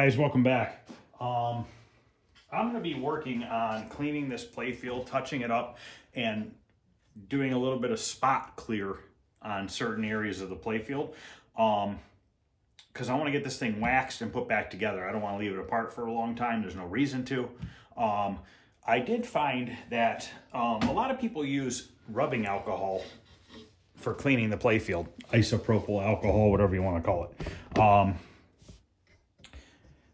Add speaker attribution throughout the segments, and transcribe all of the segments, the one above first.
Speaker 1: guys, welcome back. I'm going to be working on cleaning this playfield, touching it up, and doing a little bit of spot clear on certain areas of the playfield. Because I want to get this thing waxed and put back together. I don't want to leave it apart for a long time. There's no reason to. I did find that a lot of people use rubbing alcohol for cleaning the playfield. Isopropyl alcohol, whatever you want to call it.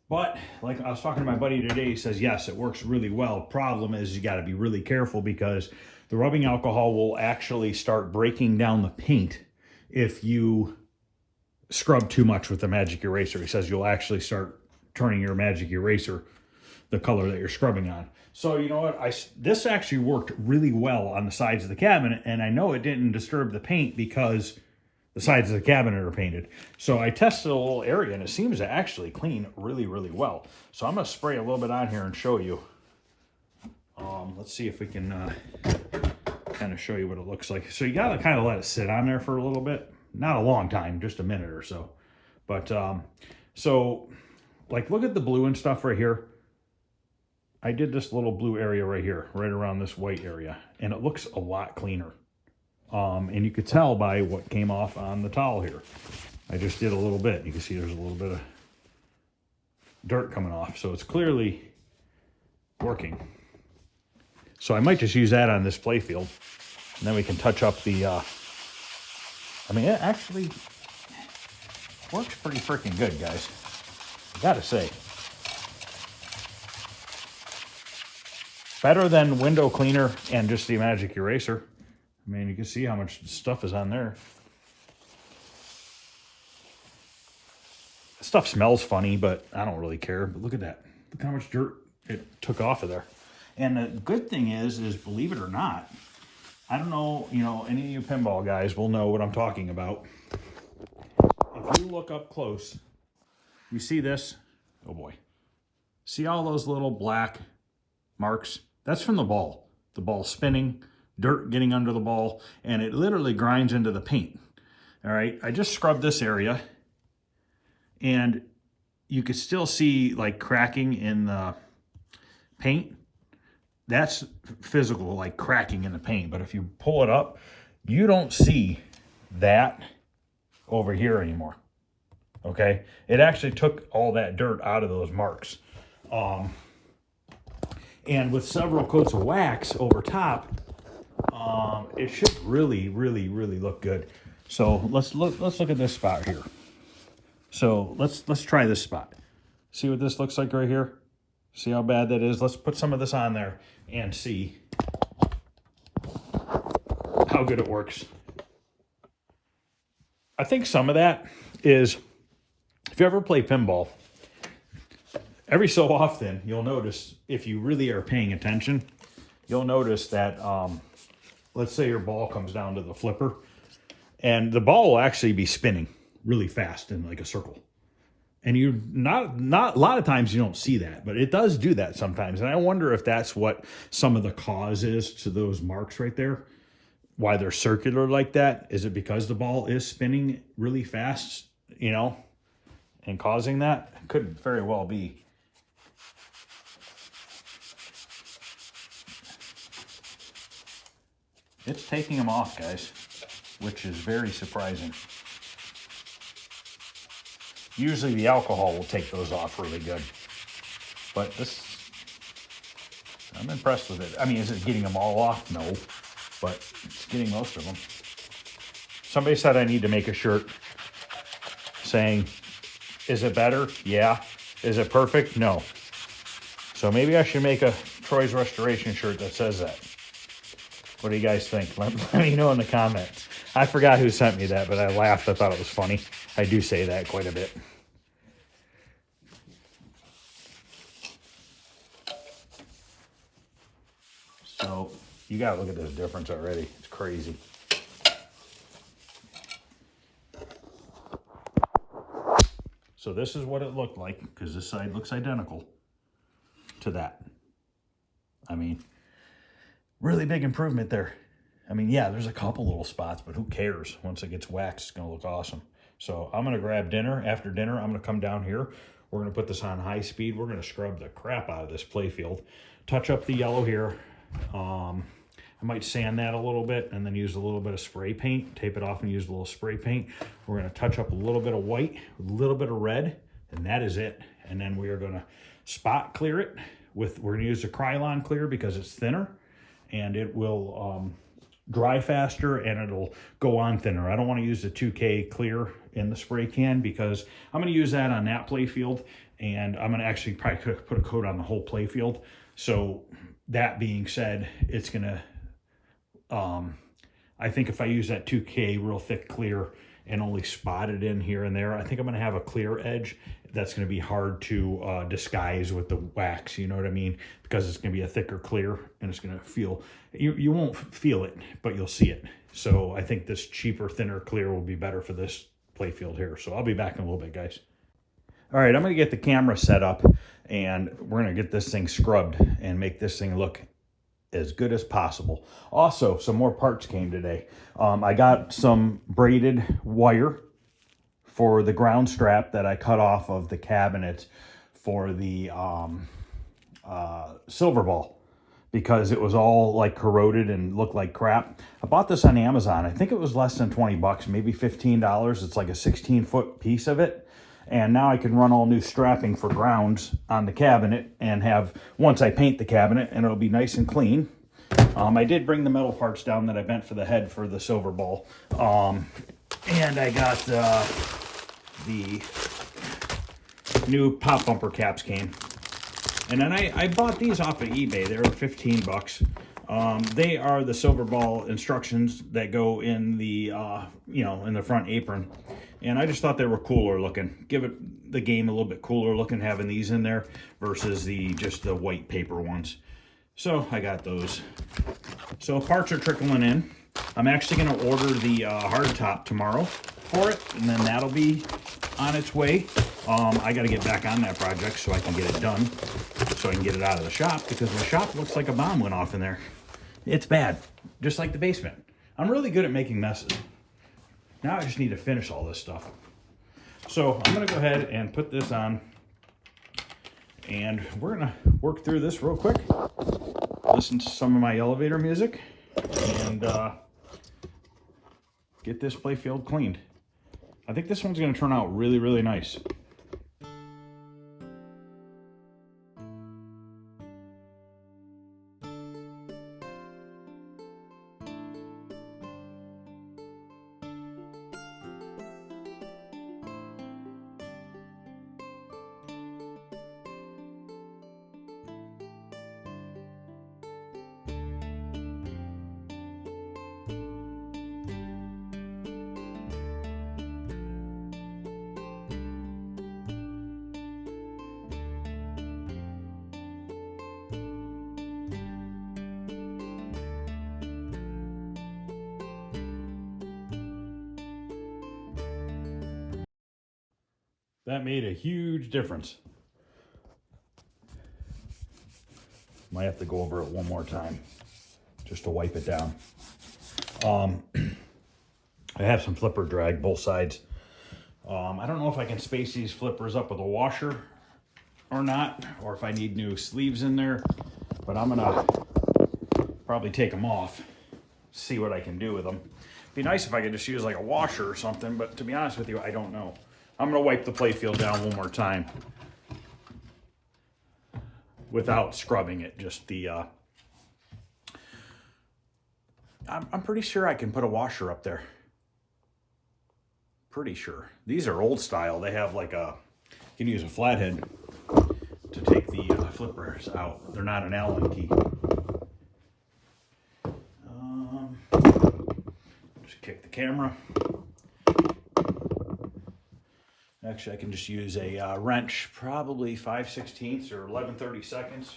Speaker 1: But like I was talking to my buddy today, he says, yes, it works really well. Problem is you got to be really careful because the rubbing alcohol will actually start breaking down the paint if you scrub too much with the magic eraser. He says you'll actually start turning your magic eraser the color that you're scrubbing on. So you know what, this actually worked really well on the sides of the cabinet, and I know it didn't disturb the paint because the sides of the cabinet are painted. So I tested a little area and it seems to actually clean really, really well. So I'm gonna spray a little bit on here and show you. Let's see if we can kind of show you what it looks like. So you gotta kind of let it sit on there for a little bit. Not a long time, just a minute or so. But so like look at the blue and stuff right here. I did this little blue area right here, right around this white area, and it looks a lot cleaner. And you could tell by what came off on the towel here. I just did a little bit. You can see there's a little bit of dirt coming off. So it's clearly working. So I might just use that on this playfield. And then we can touch up the, I mean, it actually works pretty freaking good, guys. I gotta say. Better than window cleaner and just the magic eraser. I mean, you can see how much stuff is on there. Stuff smells funny, but I don't really care. But look at that. Look how much dirt it took off of there. And the good thing is believe it or not, I don't know, you know, any of you pinball guys will know what I'm talking about. If you look up close, you see this? Oh boy. See all those little black marks? That's from the ball. The ball spinning. Dirt getting under the ball, and it literally grinds into the paint. All right, I just scrubbed this area, and you could still see like cracking in the paint. That's physical, like cracking in the paint. But if you pull it up, you don't see that over here anymore. Okay, it actually took all that dirt out of those marks. And with several coats of wax over top, it should really, really, really look good. So let's look at this spot here. So let's try this spot. See what this looks like right here? See how bad that is? Let's put some of this on there and see how good it works. I think some of that is, if you ever play pinball, every so often you'll notice, if you really are paying attention, you'll notice that let's say your ball comes down to the flipper, and the ball will actually be spinning really fast in like a circle. And you not a lot of times you don't see that, but it does do that sometimes. And I wonder if that's what some of the cause is to those marks right there. Why they're circular like that. Is it because the ball is spinning really fast, you know, and causing that? It could very well be. It's taking them off, guys, which is very surprising. Usually the alcohol will take those off really good. But this, I'm impressed with it. I mean, is it getting them all off? No, but it's getting most of them. Somebody said I need to make a shirt saying, is it better? Yeah. Is it perfect? No. So maybe I should make a Troy's Restoration shirt that says that. What do you guys think? Let me know in the comments. I forgot who sent me that, but I laughed. I thought it was funny. I do say that quite a bit. So you got to look at this difference already. It's crazy. So this is what it looked like, because this side looks identical to that. I mean, really big improvement there. I mean, yeah, there's a couple little spots, but who cares? Once it gets waxed, it's going to look awesome. So I'm going to grab dinner. After dinner, I'm going to come down here. We're going to put this on high speed. We're going to scrub the crap out of this playfield. Touch up the yellow here. I might sand that a little bit and then use a little bit of spray paint. Tape it off and use a little spray paint. We're going to touch up a little bit of white, a little bit of red, and that is it. And then we are going to spot clear it with, we're going to use a Krylon clear because it's thinner and it will dry faster and it'll go on thinner. I don't want to use the 2K clear in the spray can because I'm going to use that on that playfield, and I'm going to actually probably put a coat on the whole playfield. So that being said, it's going to, I think if I use that 2K real thick clear and only spot it in here and there, I think I'm going to have a clear edge that's going to be hard to disguise with the wax, you know what I mean? Because it's going to be a thicker clear and it's going to feel, you won't feel it, but you'll see it. So I think this cheaper, thinner clear will be better for this playfield here. So I'll be back in a little bit, guys. All right, I'm going to get the camera set up and we're going to get this thing scrubbed and make this thing look as good as possible. Also, some more parts came today. I got some braided wire for the ground strap that I cut off of the cabinet for the silver ball because it was all like corroded and looked like crap. I bought this on Amazon. I think it was less than 20 bucks, maybe $15. It's like a 16-foot piece of it. And now I can run all new strapping for grounds on the cabinet and have, once I paint the cabinet, and it'll be nice and clean. I did bring the metal parts down that I bent for the head for the silver ball. And I got the new pop bumper caps came. And then I bought these off of eBay. They were 15 bucks. They are the silver ball instructions that go in the, in the front apron. And I just thought they were cooler looking. Give it the game a little bit cooler looking having these in there versus just the white paper ones. So I got those. So parts are trickling in. I'm actually going to order the hard top tomorrow for it, and then that'll be on its way. I got to get back on that project so I can get it done, so I can get it out of the shop, because the shop looks like a bomb went off in there. It's bad, just like the basement. I'm really good at making messes. Now I just need to finish all this stuff. So I'm going to go ahead and put this on, and we're going to work through this real quick, listen to some of my elevator music, and get this playfield cleaned. I think this one's going to turn out really, really nice. That made a huge difference. Might have to go over it one more time just to wipe it down. I have some flipper drag both sides. I don't know if I can space these flippers up with a washer or not, or if I need new sleeves in there, but I'm gonna probably take them off, see what I can do with them. Be nice if I could just use like a washer or something, but to be honest with you, I don't know. I'm going to wipe the playfield down one more time without scrubbing it. Just the, I'm pretty sure I can put a washer up there. Pretty sure. These are old style. They have like you can use a flathead to take the flippers out. They're not an Allen key. Just kick the camera. Actually, I can just use a wrench, probably 5/16 or 11/32.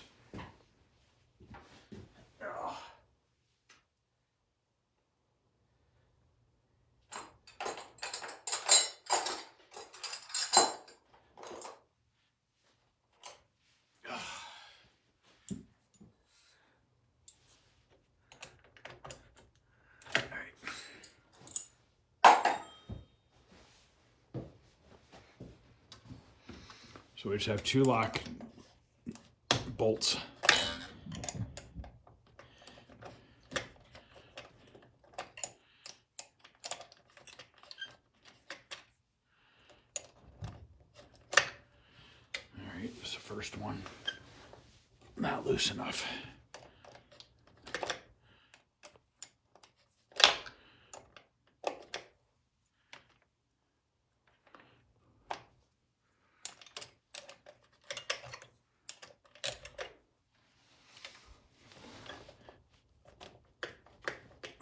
Speaker 1: So we just have 2 lock bolts. All right, this is the first one. Not loose enough.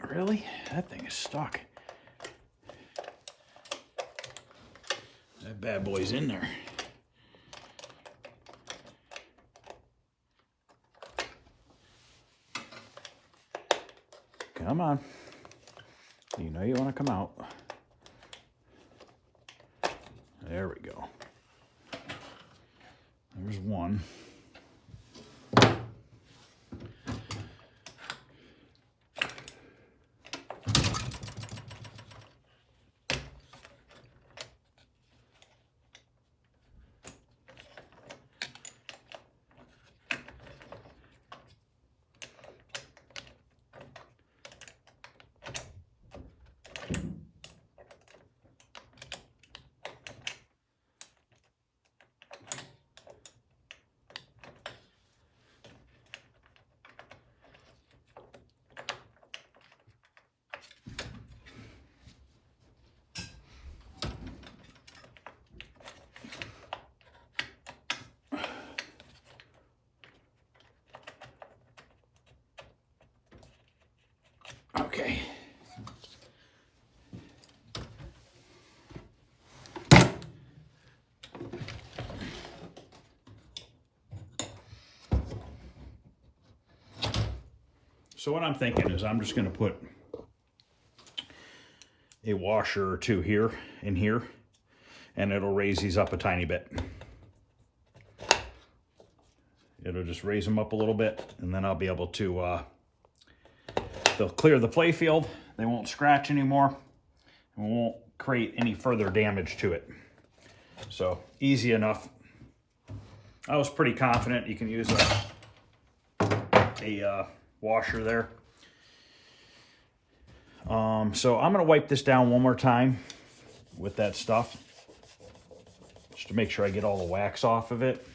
Speaker 1: Really? That thing is stuck. That bad boy's in there. Come on. You know you want to come out. There we go. There's one. Okay. So what I'm thinking is I'm just going to put a washer or 2 here and here, and it'll raise these up a tiny bit. It'll just raise them up a little bit, and then I'll be able to they'll clear the playfield. They won't scratch anymore, and won't create any further damage to it. So easy enough. I was pretty confident you can use a washer there. So I'm going to wipe this down one more time with that stuff, just to make sure I get all the wax off of it.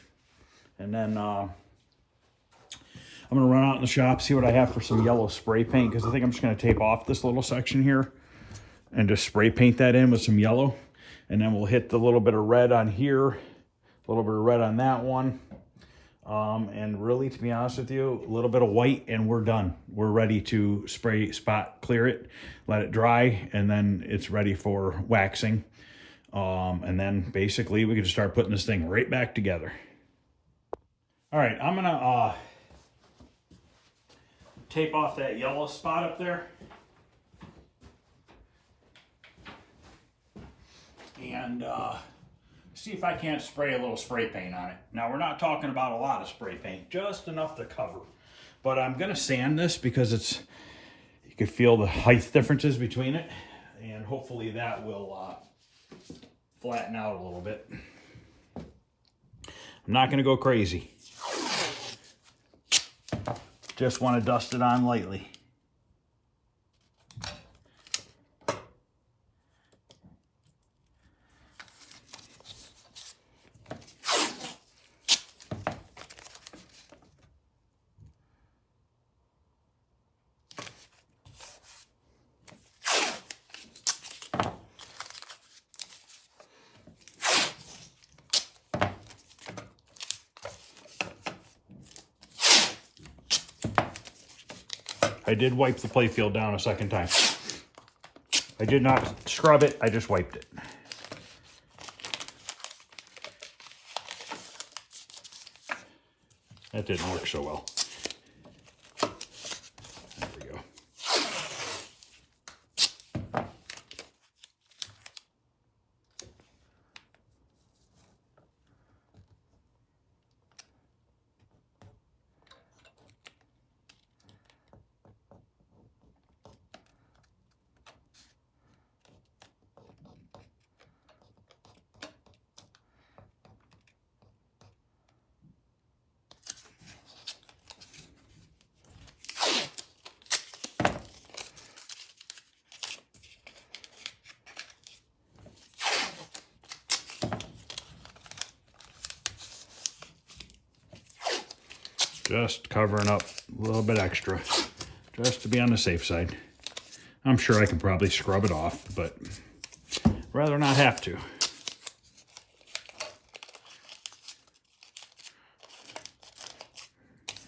Speaker 1: And then I'm going to run out in the shop, see what I have for some yellow spray paint, because I think I'm just going to tape off this little section here and just spray paint that in with some yellow. And then we'll hit the little bit of red on here, a little bit of red on that one. And really, to be honest with you, a little bit of white and we're done. We're ready to spray, spot, clear it, let it dry, and then it's ready for waxing. And then basically we can just start putting this thing right back together. All right, I'm gonna tape off that yellow spot up there. And see if I can't spray a little spray paint on it. Now, we're not talking about a lot of spray paint, just enough to cover. But I'm gonna sand this because it's, you can feel the height differences between it, and hopefully that will flatten out a little bit. I'm not gonna go crazy. Just want to dust it on lightly. I did wipe the playfield down a second time. I did not scrub it, I just wiped it. That didn't work so well. There we go. Just covering up a little bit extra, just to be on the safe side. I'm sure I could probably scrub it off, but rather not have to.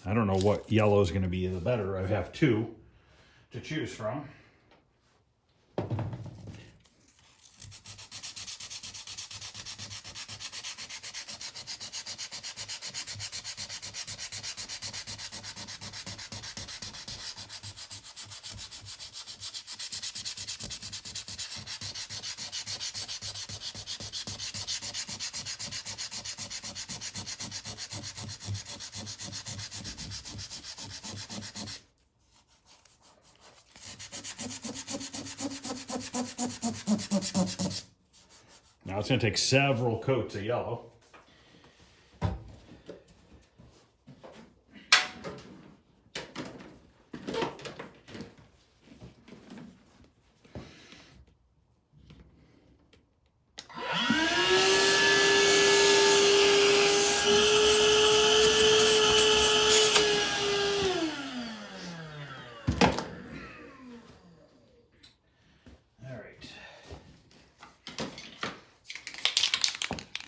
Speaker 1: I don't know what yellow is going to be the better. I have two to choose from. Now it's going to take several coats of yellow.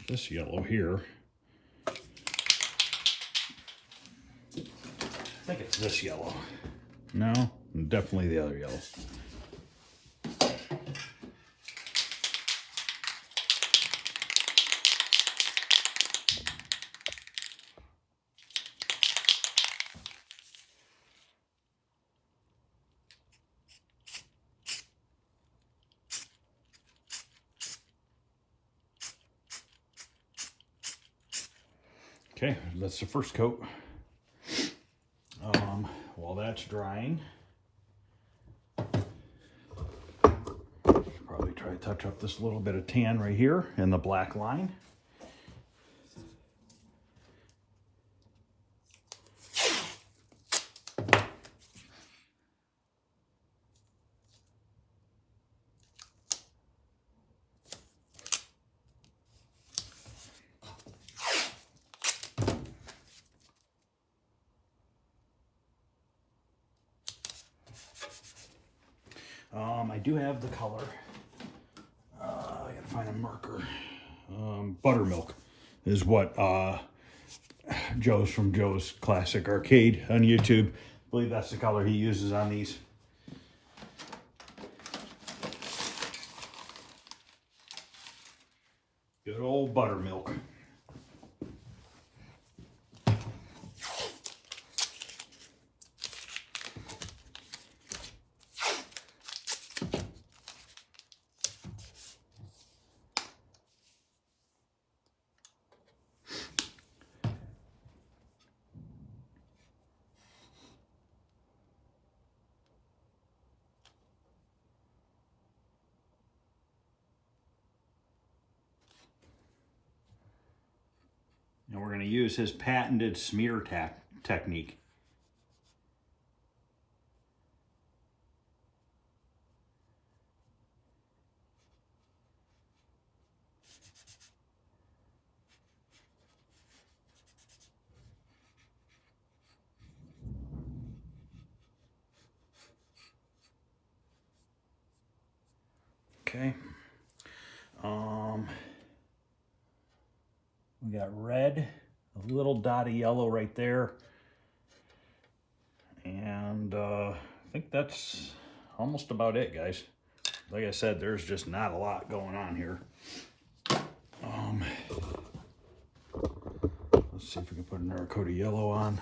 Speaker 1: This yellow here, I think it's this yellow. No, definitely the other yellow. Okay, that's the first coat. While that's drying, probably try to touch up this little bit of tan right here in the black line. I do have the color. I gotta find a marker. Buttermilk is what Joe's from Joe's Classic Arcade on YouTube. I believe that's the color he uses on these. Good old buttermilk. And we're going to use his patented smear technique. Okay. We got red, a little dot of yellow right there. And I think that's almost about it, guys. Like I said, there's just not a lot going on here. Let's see if we can put another coat of yellow on.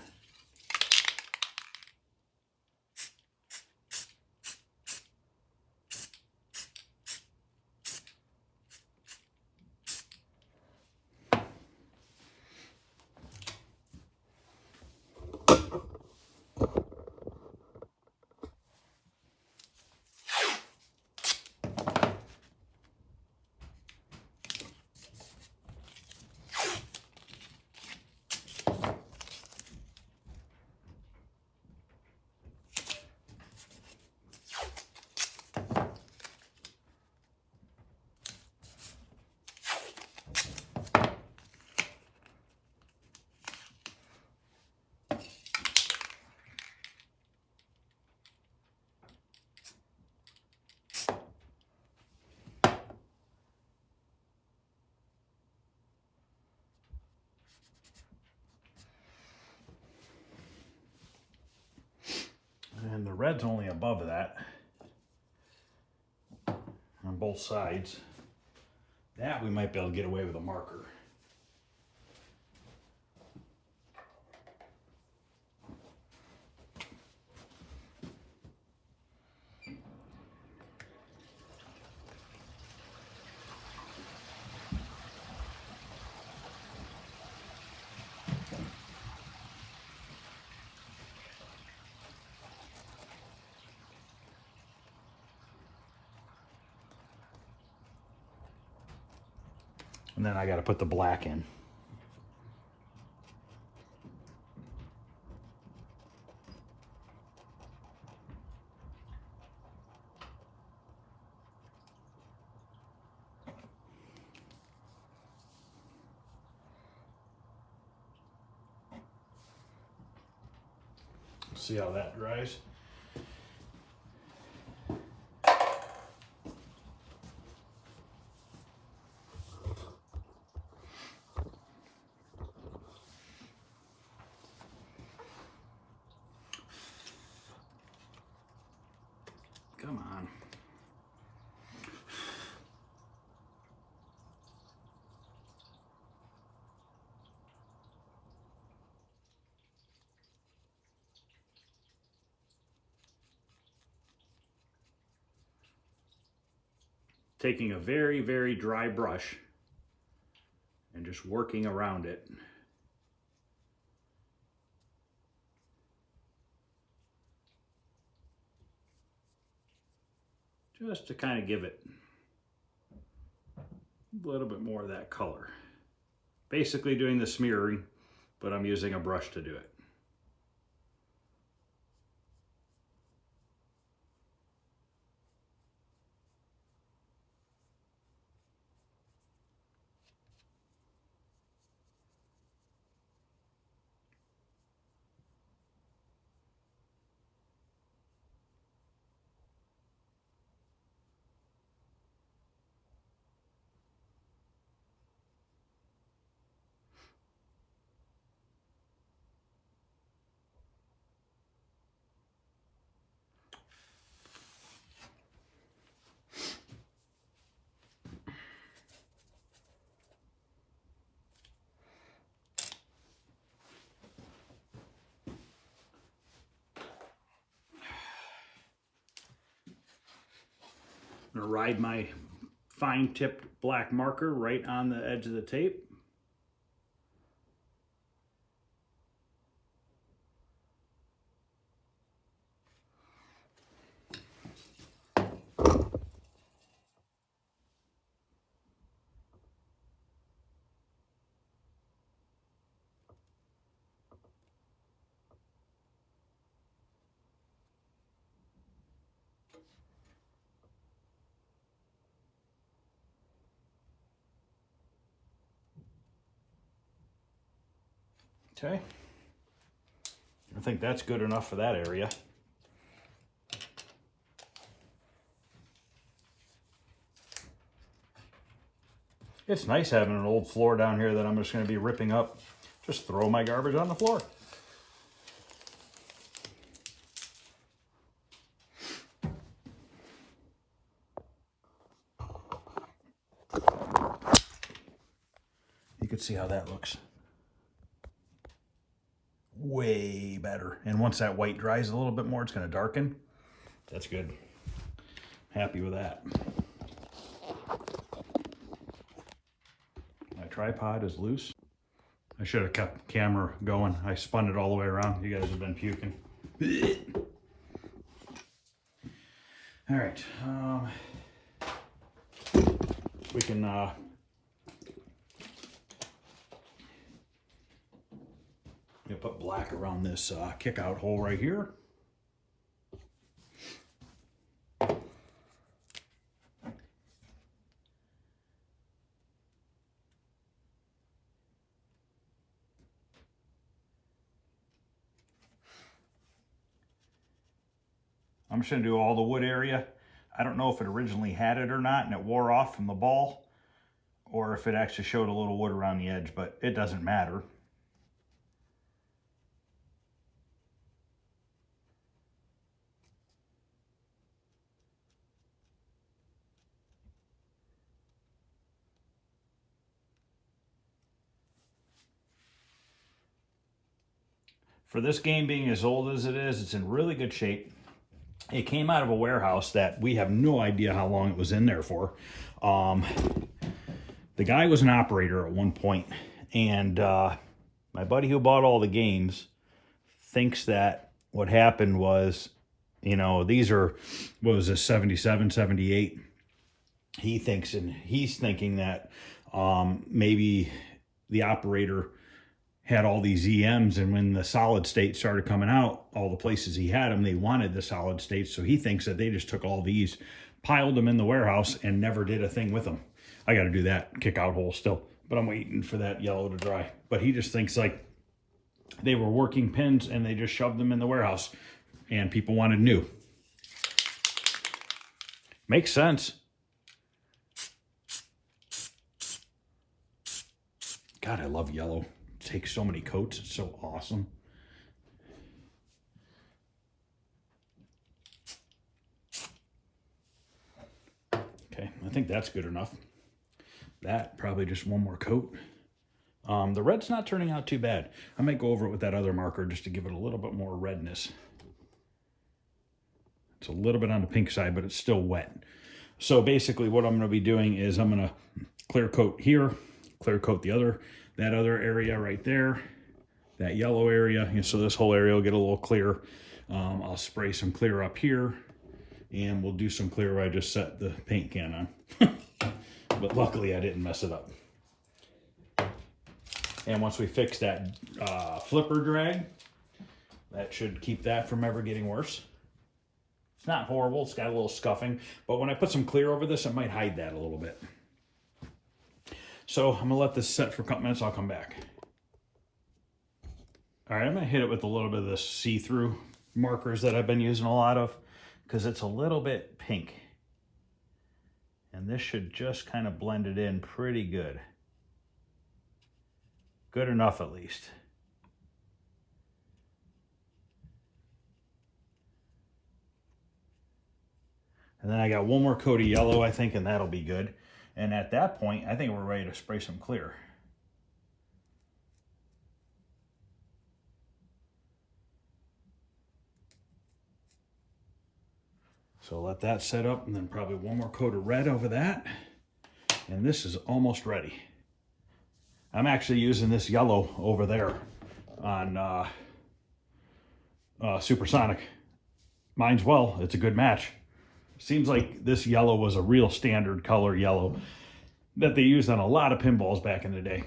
Speaker 1: red's only above that on both sides. That we might be able to get away with a marker. And then I got to put the black in. See how that dries. Come on. Taking a very, very dry brush and just working around it. Just to kind of give it a little bit more of that color. Basically doing the smearing, but I'm using a brush to do it. I'm going to ride my fine tipped black marker right on the edge of the tape. Okay, I think that's good enough for that area. It's nice having an old floor down here that I'm just going to be ripping up. Just throw my garbage on the floor. You can see how that looks. Way better. And once that white dries a little bit more, it's going to darken. That's good. Happy with that. My tripod is loose. I should have kept the camera going. I spun it all the way around. You guys have been puking. All right. We can put black around this kick out hole right here. I'm just going to do all the wood area. I don't know if it originally had it or not and it wore off from the ball, or if it actually showed a little wood around the edge, but it doesn't matter. For this game being as old as it is, it's in really good shape. It came out of a warehouse that we have no idea how long it was in there for. The guy was an operator at one point, and my buddy who bought all the games thinks that what happened was, you know, these are, what was this, 77, 78? He thinks, and he's thinking that maybe the operator had all these EMs, and when the solid state started coming out, all the places he had them, they wanted the solid states. So he thinks that they just took all these, piled them in the warehouse, and never did a thing with them. I got to do that, kick out hole still, but I'm waiting for that yellow to dry. But he just thinks like they were working pins and they just shoved them in the warehouse and people wanted new. Makes sense. God, I love yellow. It takes so many coats. It's so awesome. Okay, I think that's good enough. That, probably just one more coat. The red's not turning out too bad. I might go over it with that other marker just to give it a little bit more redness. It's a little bit on the pink side, but it's still wet. So basically what I'm going to be doing is I'm going to clear coat here, clear coat that other area right there, that yellow area. And so this whole area will get a little clear. I'll spray some clear up here, and we'll do some clear where I just set the paint can on. But luckily I didn't mess it up. And once we fix that flipper drag, that should keep that from ever getting worse. It's not horrible, it's got a little scuffing, but when I put some clear over this, it might hide that a little bit. So I'm gonna let this set for a couple minutes, I'll come back. All right, I'm gonna hit it with a little bit of this see-through markers that I've been using a lot of, because it's a little bit pink. And this should just kind of blend it in pretty good. Good enough, at least. And then I got one more coat of yellow, I think, and that'll be good. And at that point, I think we're ready to spray some clear. So let that set up, and then probably one more coat of red over that. And this is almost ready. I'm actually using this yellow over there on Supersonic. Mine's well, it's a good match. Seems like this yellow was a real standard color yellow that they used on a lot of pinballs back in the day.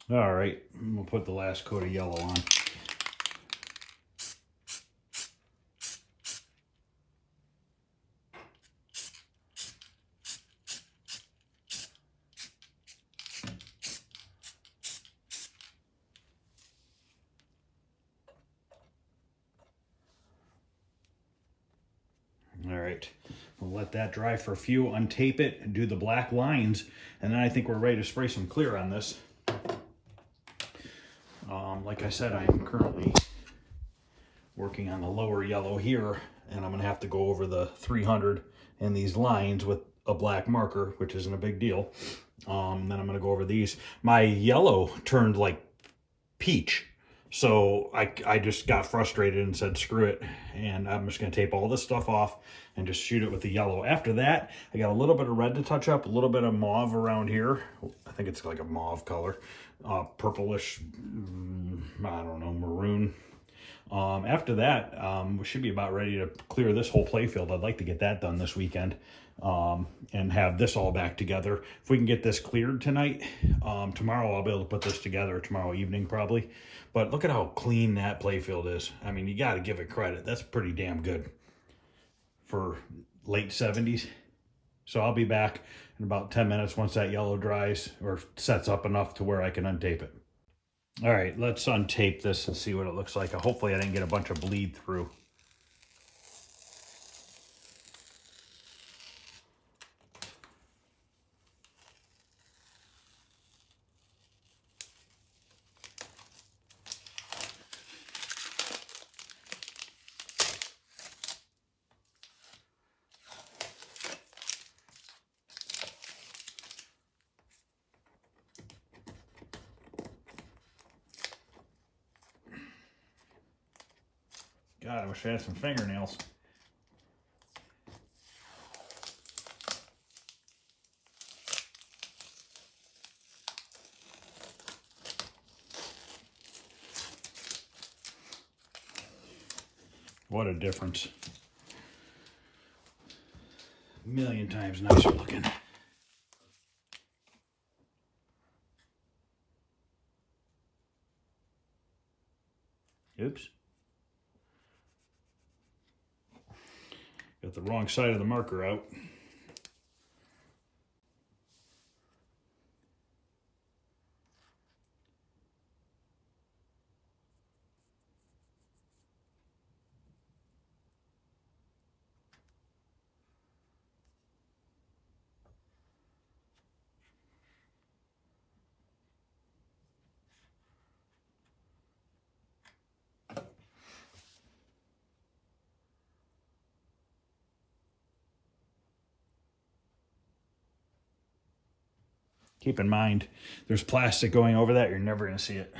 Speaker 1: All right, we'll put the last coat of yellow on. All right, we'll let that dry for a few, untape it, and do the black lines, and then I think we're ready to spray some clear on this. Like I said, I am currently working on the lower yellow here, and I'm gonna have to go over the 300 and these lines with a black marker, which isn't a big deal. Then I'm gonna go over these. My yellow turned like peach. So I just got frustrated and said, screw it. And I'm just going to tape all this stuff off and just shoot it with the yellow. After that, I got a little bit of red to touch up, a little bit of mauve around here. I think it's like a mauve color, purplish, I don't know, maroon. After that, we should be about ready to clear this whole playfield. I'd like to get that done this weekend and have this all back together. If we can get this cleared tonight, tomorrow I'll be able to put this together, tomorrow evening probably. But look at how clean that playfield is. I mean, you got to give it credit. That's pretty damn good for late 70s. So I'll be back in about 10 minutes once that yellow dries or sets up enough to where I can untape it. All right, let's untape this and see what it looks like. Hopefully I didn't get a bunch of bleed through. God, I wish I had some fingernails. What a difference. A million times nicer looking. Oops. Got the wrong side of the marker out. Keep in mind, there's plastic going over that. You're never going to see it.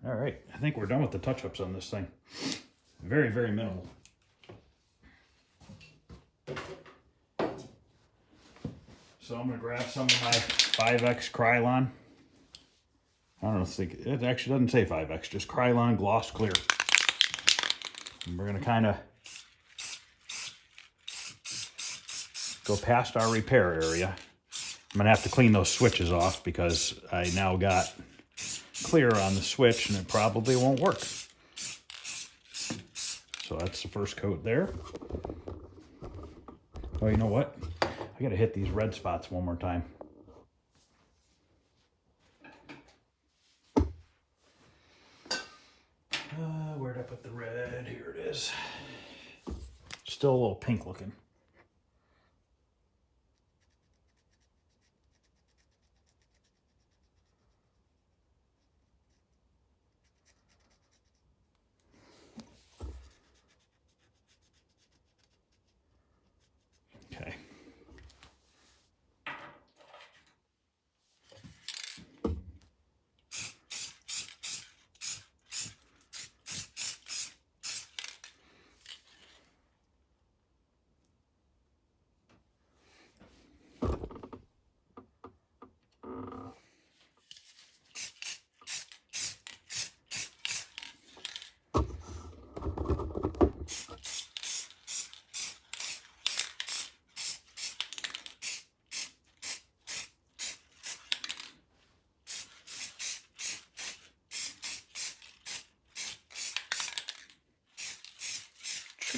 Speaker 1: All right, I think we're done with the touch-ups on this thing. Very, very minimal. So I'm going to grab some of my 5X Krylon. I don't know if it actually doesn't say 5X, just Krylon Gloss Clear. And we're going to kind of go past our repair area. I'm going to have to clean those switches off because I now got clear on the switch and it probably won't work. So that's the first coat there. Oh, you know what? I got to hit these red spots one more time. Where'd I put the red? Here it is. Still a little pink looking. Okay.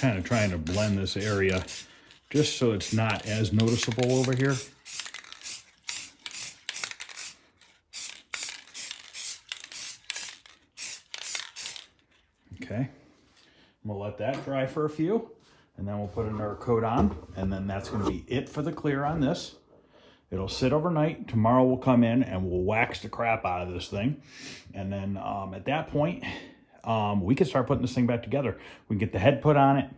Speaker 1: Kind of trying to blend this area just so it's not as noticeable over here. Okay, we'll let that dry for a few and then we'll put another coat on, and then that's going to be it for the clear on this. It'll sit overnight. Tomorrow we'll come in and we'll wax the crap out of this thing, and then at that point we can start putting this thing back together. We can get the head put on it,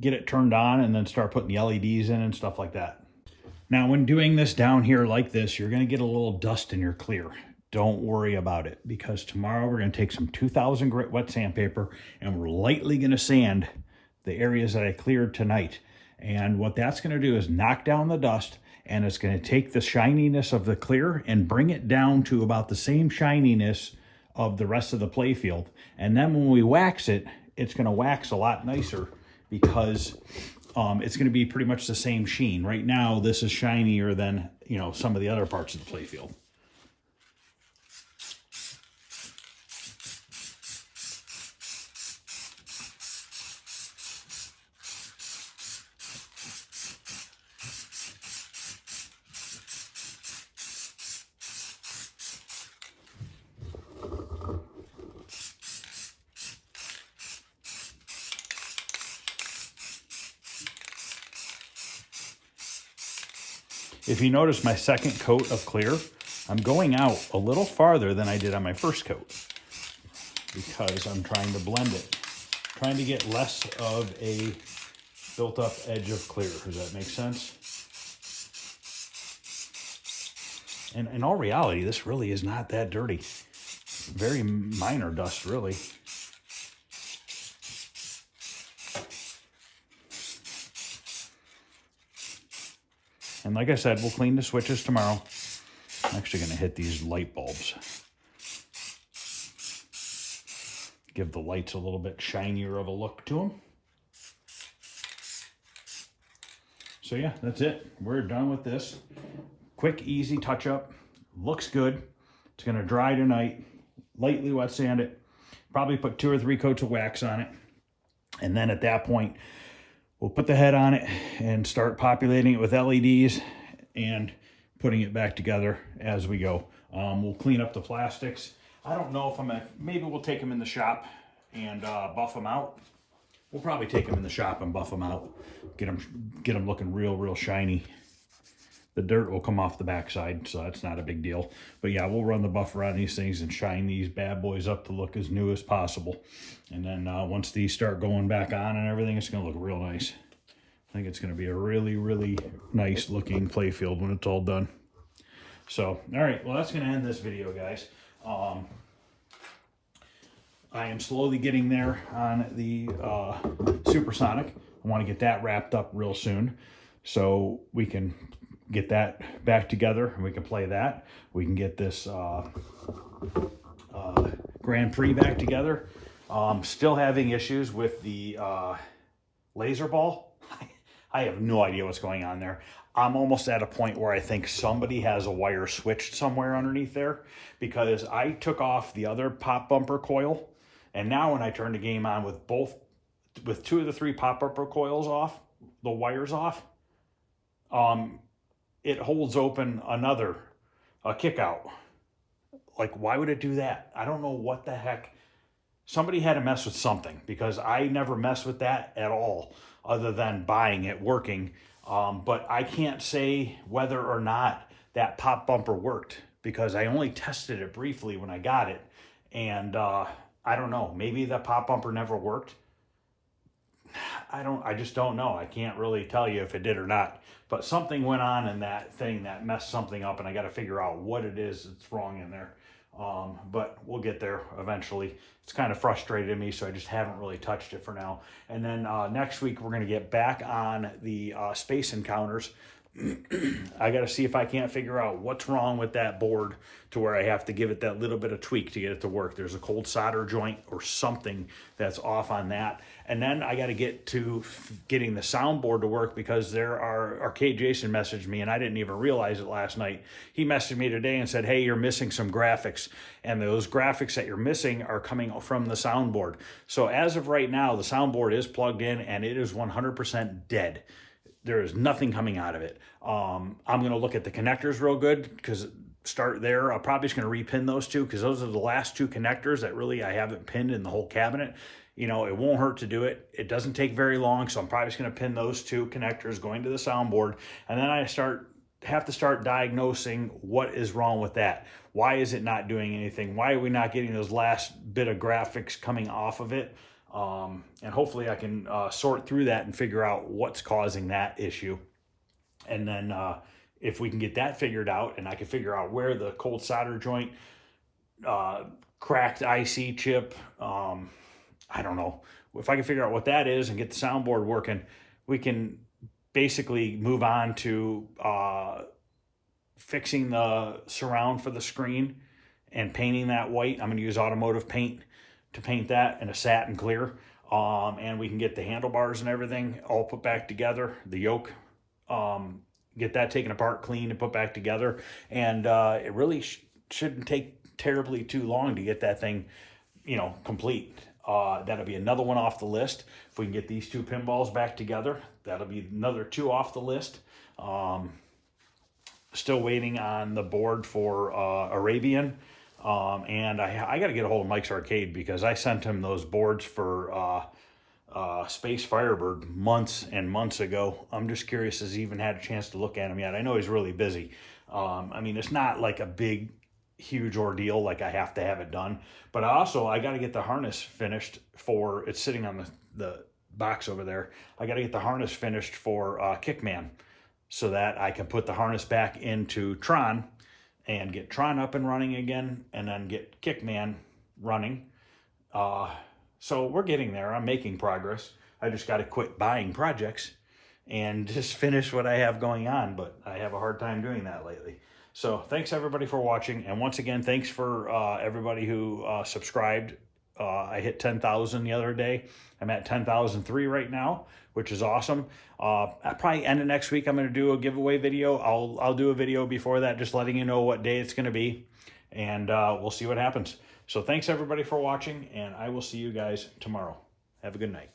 Speaker 1: get it turned on, and then start putting the LEDs in and stuff like that. Now, when doing this down here like this, you're going to get a little dust in your clear. Don't worry about it, because tomorrow we're going to take some 2000 grit wet sandpaper and we're lightly going to sand the areas that I cleared tonight. And what that's going to do is knock down the dust, and it's going to take the shininess of the clear and bring it down to about the same shininess of the rest of the playfield. And then when we wax it, it's going to wax a lot nicer, because it's going to be pretty much the same sheen. Right now, this is shinier than, you know, some of the other parts of the playfield. If you notice my second coat of clear, I'm going out a little farther than I did on my first coat, because I'm trying to blend it, trying to get less of a built up edge of clear. Does that make sense? And in all reality, this really is not that dirty. Very minor dust, really. And like I said, we'll clean the switches tomorrow. I'm actually going to hit these light bulbs. Give the lights a little bit shinier of a look to them. So yeah, that's it. We're done with this. Quick, easy touch-up. Looks good. It's going to dry tonight. Lightly wet sand it. Probably put 2 or 3 coats of wax on it. And then at that point, we'll put the head on it and start populating it with LEDs and putting it back together as we go. We'll clean up the plastics. I don't know if maybe we'll take them in the shop and buff them out. We'll probably take them in the shop and buff them out. Get them looking real shiny. The dirt will come off the backside, so that's not a big deal. But yeah, we'll run the buffer on these things and shine these bad boys up to look as new as possible. And then once these start going back on and everything, it's going to look real nice. I think it's going to be a really nice looking playfield when it's all done. So, all right, well, that's going to end this video, guys. I am slowly getting there on the Supersonic. I want to get that wrapped up real soon so we can get that back together and we can play that. We can get this Grand Prix back together. Still having issues with the laser ball. I have no idea what's going on there. I'm almost at a point where I think somebody has a wire switched somewhere underneath there, because I took off the other pop bumper coil, and now when I turn the game on with 2 of the 3 pop bumper coils off, the wires off, it holds open a kick out. Like, why would it do that? I don't know what the heck. Somebody had to mess with something, because I never mess with that at all other than buying it working. But I can't say whether or not that pop bumper worked, because I only tested it briefly when I got it. And I don't know, maybe the pop bumper never worked. I just don't know. I can't really tell you if it did or not. But something went on in that thing that messed something up, and I got to figure out what it is that's wrong in there. But we'll get there eventually. It's kind of frustrated me, so I just haven't really touched it for now. And then next week, we're going to get back on the Space Encounters. I got to see if I can't figure out what's wrong with that board to where I have to give it that little bit of tweak to get it to work. There's a cold solder joint or something that's off on that. And then I got to get to getting the soundboard to work, because Arcade Jason messaged me, and I didn't even realize it last night. He messaged me today and said, hey, you're missing some graphics, and those graphics that you're missing are coming from the soundboard. So as of right now, the soundboard is plugged in and it is 100% dead. There is nothing coming out of it. I'm going to look at the connectors real good, because start there. I'm probably just going to repin those 2, because those are the last 2 connectors that really I haven't pinned in the whole cabinet. You know, it won't hurt to do it. It doesn't take very long, so I'm probably just going to pin those 2 connectors going to the soundboard. And then I have to start diagnosing what is wrong with that. Why is it not doing anything? Why are we not getting those last bit of graphics coming off of it? And hopefully I can sort through that and figure out what's causing that issue. And then if we can get that figured out, and I can figure out where the cold solder joint, cracked IC chip, I don't know. If I can figure out what that is and get the soundboard working, we can basically move on to fixing the surround for the screen and painting that white. I'm going to use automotive paint to paint that in a satin clear. And we can get the handlebars and everything all put back together, the yoke, get that taken apart, cleaned, and put back together. And it really shouldn't take terribly too long to get that thing, complete. That'll be another one off the list. If we can get these 2 pinballs back together, that'll be another 2 off the list. Still waiting on the board for Arabian. And I got to get a hold of Mike's Arcade, because I sent him those boards for Space Firebird months and months ago. I'm just curious, has he even had a chance to look at them yet? I know he's really busy. It's not like a big, huge ordeal, like I have to have it done. But I got to get the harness finished for, it's sitting on the box over there. I got to get the harness finished for Kickman, so that I can put the harness back into Tron and get Tron up and running again, and then get Kickman running. So we're getting there. I'm making progress. I just got to quit buying projects and just finish what I have going on, but I have a hard time doing that lately. So thanks everybody for watching, and once again, thanks for everybody who subscribed. I hit 10,000 the other day. I'm at 10,003 right now, which is awesome. At probably end of next week, I'm going to do a giveaway video. I'll do a video before that, just letting you know what day it's going to be, and we'll see what happens. So thanks everybody for watching, and I will see you guys tomorrow. Have a good night.